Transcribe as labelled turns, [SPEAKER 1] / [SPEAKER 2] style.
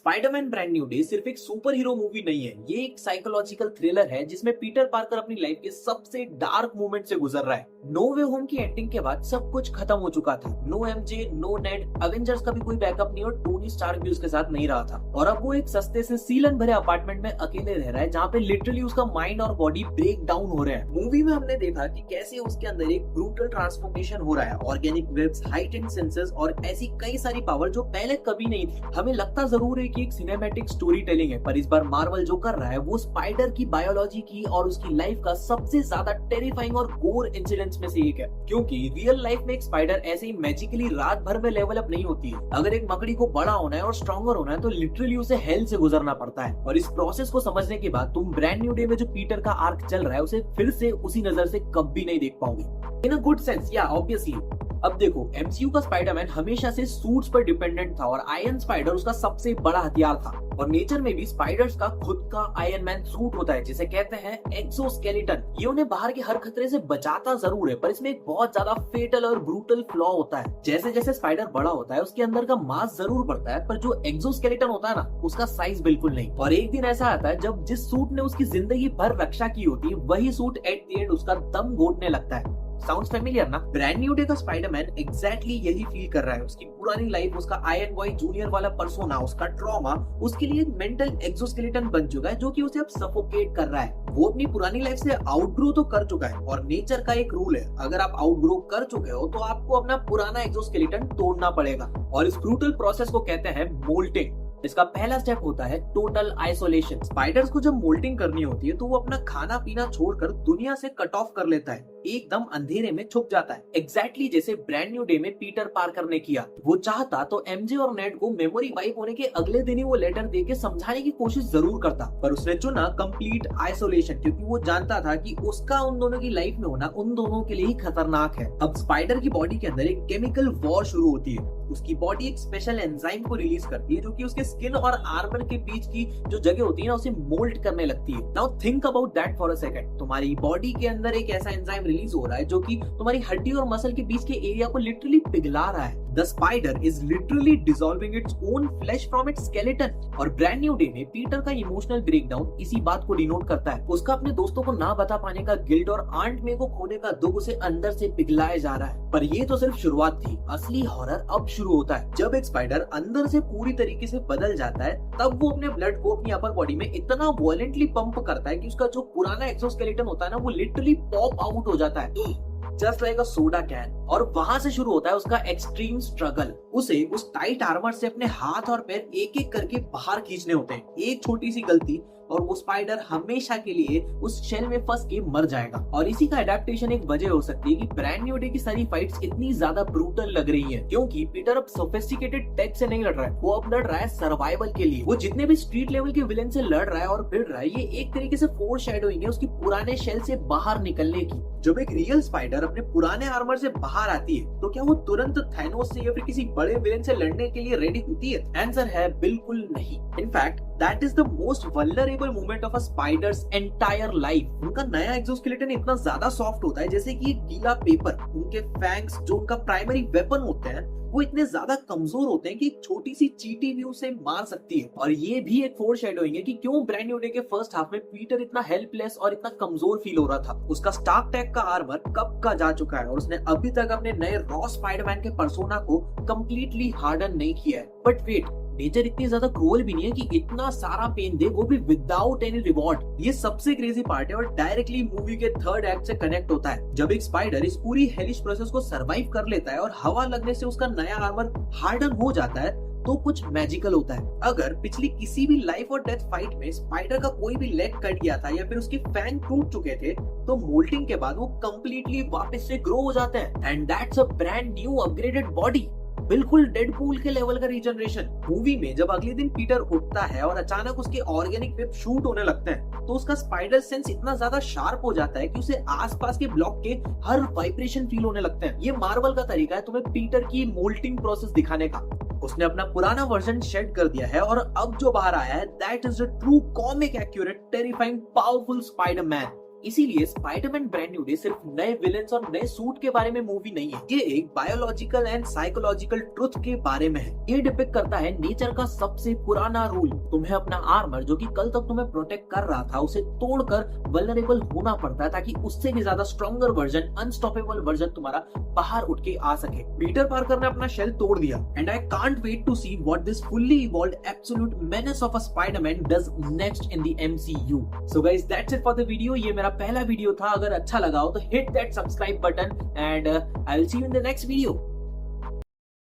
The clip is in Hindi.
[SPEAKER 1] स्पाइडरमैन ब्रांड न्यू डे सिर्फ एक सुपर हीरो मूवी नहीं है, ये एक साइकोलॉजिकल थ्रिलर है जिसमें पीटर पार्कर अपनी लाइफ के सबसे डार्क मोमेंट से गुजर रहा है। नो वे होम की एंडिंग के बाद सब कुछ खत्म हो चुका था। नो एमजे, नो नेड, एवेंजर्स का भी कोई बैकअप नहीं और टोनी स्टार्क भी उसके साथ नहीं रहा था। और अब वो एक सस्ते से सीलन भरे अपार्टमेंट में अकेले रह रहा है जहाँ पे लिटरली उसका माइंड और बॉडी ब्रेक डाउन हो रहे हैं। मूवी में हमने देखा कि कैसे उसके अंदर एक ब्रूटल ट्रांसफॉर्मेशन हो रहा है, ऑर्गेनिक वेब्स, हाइटेंड सेंसेस और ऐसी कई सारी पावर जो पहले कभी नहीं थी। हमें लगता जरूर है कि एक सिनेमैटिक स्टोरी टेलिंग है, पर इस बार मार्वल जो कर रहा है वो स्पाइडर की बायोलॉजी की और उसकी लाइफ का सबसे ज्यादा टेरिफाइंग और गोर इंसिडेंट्स में से एक है। क्योंकि रियल लाइफ में एक स्पाइडर ऐसे ही मैजिकली रात भर में लेवल अप नहीं होती है। अगर एक मकड़ी को बड़ा होना है और स्ट्रॉन्गर होना है तो लिटरली उसे हेल से गुजरना पड़ता है। और इस प्रोसेस को समझने के बाद तुम ब्रांड न्यू डे में जो पीटर का आर्क चल रहा है उसे फिर से उसी नजर से कभी नहीं देख पाओगे। इन अ गुड सेंस, या ऑब्वियसली। अब देखो, एमसीयू का स्पाइडरमैन हमेशा से सूट्स पर डिपेंडेंट था और आयरन स्पाइडर उसका सबसे बड़ा हथियार था। और नेचर में भी स्पाइडर्स का खुद का आयरन मैन सूट होता है जिसे कहते हैं एक्सोस्केलेटन। ये उन्हें बाहर के हर खतरे से बचाता जरूर है, पर इसमें एक बहुत ज्यादा फेटल और ब्रूटल फ्लॉ होता है। जैसे जैसे स्पाइडर बड़ा होता है उसके अंदर का मास जरूर बढ़ता है, पर जो एक्सोस्केलेटन होता है ना, उसका साइज बिल्कुल नहीं। और एक दिन ऐसा आता है जब जिस सूट ने उसकी जिंदगी भर रक्षा की होती है वही सूट एट द एंड उसका दम घोटने लगता है। साउंड्स फेमिलियर ना? ब्रांड न्यू डे का स्पाइडरमैन एग्जैक्टली यही फील कर रहा है। उसकी पुरानी लाइफ, उसका आयरन बॉय जूनियर वाला पर्सोना, उसका ट्रॉमा उसके लिए एक मेंटल एक्सोस्केलेटन बन चुका है जो कि उसे अब सफोकेट कर रहा है। वो अपनी पुरानी लाइफ से आउटग्रो तो कर चुका है और नेचर का एक रूल है, अगर आप आउटग्रो कर चुके हो तो आपको अपना पुराना एक्सोस्केलेटन तोड़ना पड़ेगा। और इस ब्रूटल प्रोसेस को कहते हैं मोल्टिंग। इसका पहला स्टेप होता है टोटल आइसोलेशन। स्पाइडर्स को जब मोल्टिंग करनी होती है तो वो अपना खाना पीना छोड़कर दुनिया से कट ऑफ कर लेता है, एकदम अंधेरे में छुप जाता है। एग्जैक्टली जैसे ब्रांड न्यू डे में पीटर पार्कर ने किया। वो चाहता तो एमजे और नेड को मेमोरी वाइप होने के अगले दिन ही वो लेटर दे के समझाने की कोशिश जरूर करता, पर उसने चुना कंप्लीट आइसोलेशन क्योंकि वो जानता था कि उसका उन दोनों की लाइफ में होना उन दोनों के लिए ही खतरनाक है। अब स्पाइडर की बॉडी के अंदर एक केमिकल वॉर शुरू होती है। उसकी बॉडी एक स्पेशल एंजाइम को रिलीज करती है जो कि उसके स्किन और आर्मर के बीच की जो जगह होती है ना उसे मोल्ड करने लगती है। Now think about that for a second. तुम्हारी बॉडी के अंदर एक ऐसा एंजाइम रिलीज हो रहा है जो कि तुम्हारी हड्डी और मसल के बीच के एरिया को लिटरली पिघला रहा है। The spider is literally dissolving its own flesh from its skeleton। और ब्रांड न्यू डे में पीटर का इमोशनल ब्रेकडाउन इसी बात को डिनोट करता है। उसका अपने दोस्तों को ना बता पाने का गिल्ट और आंट मे को खोने का दुख उसे अंदर से पिघलाया जा रहा है। पर ये तो सिर्फ शुरुआत थी, असली हॉरर अब शुरू होता है। जब एक स्पाइडर अंदर से पूरी तरीके से बदल जाता है तब वो अपने ब्लड को अपनी अपर बॉडी में इतना वायलेंटली पंप करता है कि उसका जो पुराना एक्सोस्केलेटन होता है ना वो लिटरली पॉप आउट हो जाता है, just like a soda can. और वहां से शुरू होता है उसका एक्सट्रीम स्ट्रगल। उसे उस टाइट आर्मर से अपने हाथ और पैर एक एक करके बाहर खींचने होते हैं। एक छोटी सी गलती और वो स्पाइडर हमेशा के लिए उस शेल में फंस के मर जाएगा। और इसी का एडेप्टेशन एक वजह हो सकती है कि ब्रांड न्यू डे की सारी फाइट्स इतनी ज्यादा ब्रूटल लग रही है क्योंकि पीटर अब सोफिस्टिकेटेड टेक से नहीं लड़ रहा है, वो अब लड़ रहा है सर्वाइवल के लिए। वो जितने भी स्ट्रीट लेवल के विलेन से लड़ रहा है और भिड़ रहा है, ये एक तरीके से फोरशैडोइंग है उसकी पुराने शेल से बाहर निकलने की। जब एक रियल स्पाइडर अपने पुराने आर्मर से बाहर आती है तो क्या वो तुरंत थैनोस से या फिर किसी बड़े विलेन से लड़ने के लिए रेडी होती है? आंसर है बिल्कुल नहीं। In fact that is the most vulnerable moment of a spiders entire life. उनका नया एक्सोस्केलेटन इतना ज्यादा सॉफ्ट होता है जैसे कि एक गीला पेपर। उनके फैंग्स जो उनका प्राइमरी वेपन होते हैं वो इतने ज्यादा कमजोर होते हैं कि एक छोटी सी चींटी भी उसे मार सकती है। और ये भी एक फोरशैडोइंग है कि क्यों ब्रांड न्यू डे के फर्स्ट हाफ में पीटर इतना हेल्पलेस और इतना कमजोर फील हो रहा था। उसका स्टार्क टैग का आर्मर कब का जा चुका है और उसने अभी तक अपने नए रॉ स्पाइडरमैन के पर्सोना को कंप्लीटली हार्डन नहीं किया है। बट वेट, नेचर इतनी ज्यादा क्रूअल भी नहीं है कि इतना सारा पेन दे, वो भी विदाउट एनी रिवॉर्ड। ये सबसे क्रेजी पार्ट है और डायरेक्टली मूवी के थर्ड एक्ट से कनेक्ट होता है। जब एक स्पाइडर इस पूरी हेलिश प्रोसेस को सरवाइव कर लेता है और हवा लगने से उसका नया आर्मर हार्डन हो जाता है तो कुछ मैजिकल होता है। अगर पिछली किसी भी लाइफ और डेथ फाइट में स्पाइडर का कोई भी लेग कट गया था या फिर उसके फैंग टूट चुके थे तो मोल्टिंग के बाद वो कंप्लीटली वापस से ग्रो हो जाते हैं। And that's a brand new upgraded body, बिल्कुल डेडपूल के लेवल का रीजनरेशन। मूवी में जब अगले दिन पीटर उठता है और अचानक उसके ऑर्गेनिक वेब शूट होने लगते हैं तो उसका स्पाइडर सेंस इतना ज्यादा शार्प हो जाता है कि उसे आसपास के ब्लॉक के हर वाइब्रेशन फील होने लगते हैं। ये मार्वल का तरीका है तुम्हें पीटर की मोल्टिंग प्रोसेस दिखाने का। उसने अपना पुराना वर्जन शेड कर दिया है और अब जो बाहर आया है that is the true comic accurate terrifying powerful Spiderman. इसीलिए स्पाइडरमैन ब्रांड न्यू डे सिर्फ नए विलेंस और नए सूट के बारे में मूवी नहीं है, ये एक बायोलॉजिकल एंड साइकोलॉजिकल ट्रुथ के बारे में है। ये डिपिक्ट करता है नेचर का सबसे पुराना रूल, तुम्हें अपना आर्मर जो कि कल तक तुम्हें प्रोटेक्ट कर रहा था उसे तोड़कर वल्नरेबल होना पड़ता है ताकि उससे भी ज्यादा स्ट्रॉन्गर वर्जन, अनस्टॉपेबल वर्जन तुम्हारा बाहर उठ के आ सके। पीटर पार्कर ने अपना शेल तोड़ दिया and I can't wait to see what this fully evolved absolute menace of a Spider-Man does next in the MCU। So guys that's it for the video. ये मेरा पहला वीडियो था, अगर अच्छा लगा हो तो hit that subscribe button and I will see you in the next video.